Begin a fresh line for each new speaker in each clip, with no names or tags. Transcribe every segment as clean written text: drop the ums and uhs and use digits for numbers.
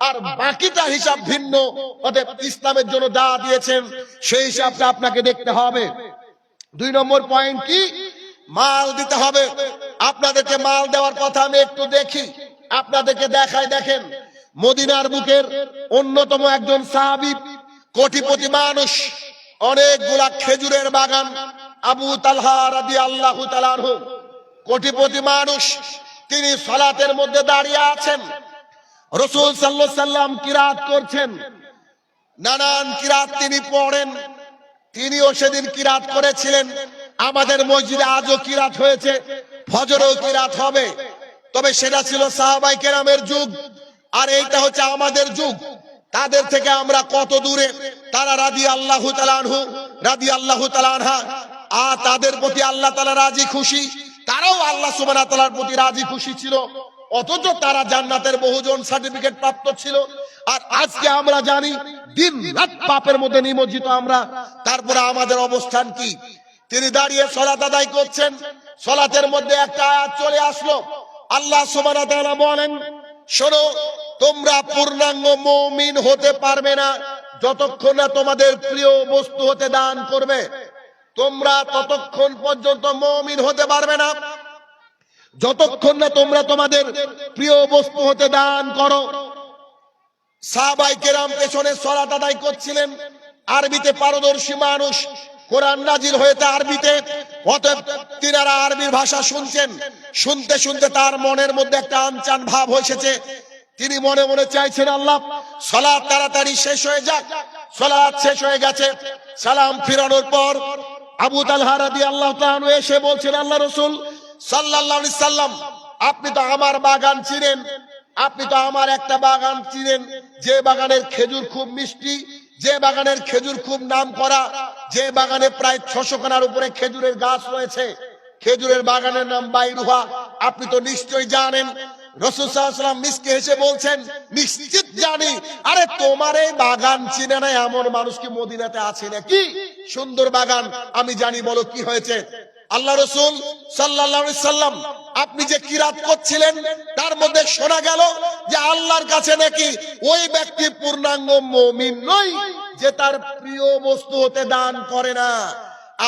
আর বাকিটা হিসাব ভিন্ন। অতএব ইসলামের জন্য যা দিয়েছেন সেই হিসাবটা আপনাকে দেখতে হবে। 2 নম্বর পয়েন্ট কি? মাল দিতে হবে। আপনাদেরকে মাল দেওয়ার কথা আমি একটু দেখি, আপনাদেরকে দেখাই। দেখেন, মদিনার বুকের অন্যতম একজন সাহাবী, কোটিপতি মানুষ, অনেকগুলা খেজুরের বাগান, আবু তালহা রাদিয়াল্লাহু তাআলা আনহু, কোটিপতি মানুষ। তিনি সালাতের মধ্যে দাঁড়িয়ে আছেন, রাসূল সাল্লাল্লাহু আলাইহি সাল্লাম কিরাত করছেন, নানান কিরাত তিনি পড়েন। তিনিও সেদিন কিরাত করেছিলেন। আমাদের মসজিদে আজও কিরাত হয়েছে, ফজরেও কিরাত হবে। তবে সেটা ছিল সাহাবায়ে কেরামের যুগ, আর এইটা হচ্ছে আমাদের যুগ। তাদের থেকে আমরা কত দূরে। তারা রাদিয়াল্লাহু তাআলা আনহু, রাদিয়াল্লাহু তাআলা আনহা, আর তাদের প্রতি আল্লাহ তাআলা রাজি খুশি, তারাও আল্লাহ সুবহানাহু ওয়া তাআলার প্রতি রাজি খুশি ছিল। অথচ তারা জান্নাতের বহুজন সার্টিফিকেট প্রাপ্ত ছিল। আর আজকে আমরা জানি দিন রাত পাপের মধ্যে নিমজ্জিত আমরা। তারপরে আমাদের অবস্থান কি? তিনি দাঁড়িয়ে সালাত আদায় করছেন, সালাতের মধ্যে একটা আয়াত চলে আসলো। আল্লাহ সুবহানাহু ওয়া তাআলা বলেন, শোনো, তোমরা পূর্ণাঙ্গ মুমিন হতে পারবে না যতক্ষণ না তোমাদের প্রিয় বস্তু হতে দান করবে। তোমরা ততক্ষণ পর্যন্ত মুমিন হতে পারবে না যতক্ষণ না তোমরা তোমাদের প্রিয় বস্তু হতে দান করো। সাহাবায়ে কেরাম পেছনে সালাত আদায় করছিলেন, আরবিতে পারদর্শী মানুষ, কোরআন নাজিল হয়েছে আরবিতে। অতএব তিনারা আরবির ভাষা শুনছেন। শুনতে শুনতে তার মনের মধ্যে একটা আনচান ভাব হয়েছে। তিনি মনে মনে চাইছেন, আল্লাহ, সালাত তাড়াতাড়ি শেষ হয়ে যাক। সালাত শেষ হয়ে গেছে। সালাম ফিরানোর পর আবু তালহা রাদিয়াল্লাহু তাআলা আনহু এসে বলছেন, আল্লাহ রাসূল সাল্লাল্লাহু আলাইহি সাল্লাম, আপনি তো আমার বাগান চিনেন, আপনি তো আমার একটা বাগান চিনেন, যে বাগানের খেজুর খুব মিষ্টি, যে বাগানের খেজুর খুব নামকরা, যে বাগানে প্রায় 600 খানার উপরে খেজুরের গাছ রয়েছে। খেজুরের বাগানের নাম বাইরুহা। আপনি তো নিশ্চয়ই জানেন। রাসূল সাল্লাল্লাহু আলাইহি ওয়াসাল্লাম মিসকে হেসে বলছেন, নিশ্চিত জানি। আরে তোমার এই বাগান চিনে না এমন মানুষ কি মদিনাতে আছে নাকি? সুন্দর বাগান, আমি জানি, বলো কি হয়েছে? আল্লাহ রাসূল সাল্লাল্লাহু আলাইহি সাল্লাম, আপনি যে কিরাত করছিলেন তার মধ্যে শোনা গেল যে আল্লাহর কাছে নাকি ওই ব্যক্তি পূর্ণাঙ্গ মুমিন নয় যে তার প্রিয় বস্তু হতে দান করে না।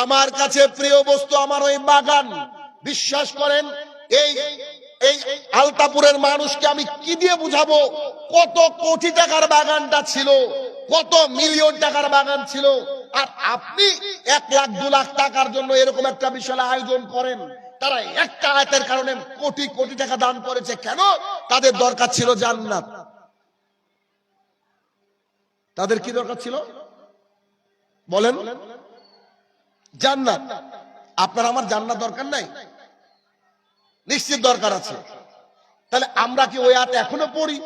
আমার কাছে প্রিয় বস্তু আমার ওই বাগান। বিশ্বাস করেন, এই এই আলতাপুরের মানুষকে আমি কি দিয়ে বুঝাবো? কত কোটি টাকার বাগানটা ছিল, কত মিলিয়ন টাকার বাগান ছিল। আর আপনি 1 লাখ 2 লাখ টাকার জন্য এরকম একটা বিশাল আয়োজন করেন। তারা একটা আয়াতের কারণে কোটি কোটি টাকা দান করেছে। কেন? তাদের দরকার ছিল জান্নাত। তাদের কি দরকার ছিল বলেন? জান্নাত। আপনার আমার জান্নাত দরকার নাই? নিশ্চিত দরকার আছে। তাহলে আমরা কি ওই আয়াত এখনো পড়ি?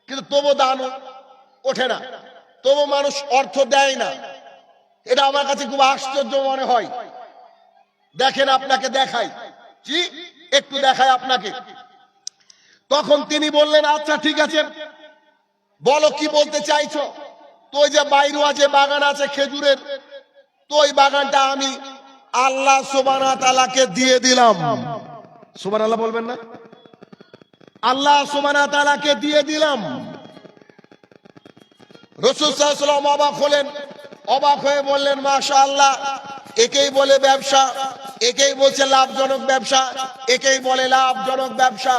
কিন্তু তবু দান ওঠে না, তবু মানুষ অর্থ দেয় না। এটা আমার কাছে খুব আশ্চর্য মনে হয়। দেখেন, আপনাকে দেখাই, জি একটু দেখাই আপনাকে। তখন তিনি বললেন, আচ্ছা ঠিক আছে, বলো কি বলতে চাইছো। তো ওই যে বাইরুয়া যে বাগান আছে খেজুরের, তো ওই বাগানটা আমি আল্লাহ সুবহানাহু ওয়া তাআলাকে দিয়ে দিলাম। সুবহানাল্লাহ বলবেন না? আল্লাহ সুবহানাহু ওয়া তাআলাকে দিয়ে দিলাম। রাসূল সাল্লাল্লাহু আলাইহি ওয়াসাল্লাম অবাক হলেন। অবাক হয়ে বললেন, মাশাআল্লাহ, একেই বলে ব্যবসা, একেই বলছে লাভজনক ব্যবসা, একেই বলে লাভজনক ব্যবসা।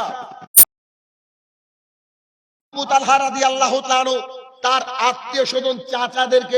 আবু তালহা রাদিয়াল্লাহু তাআলা তার আত্মীয় স্বজন চাচাদেরকে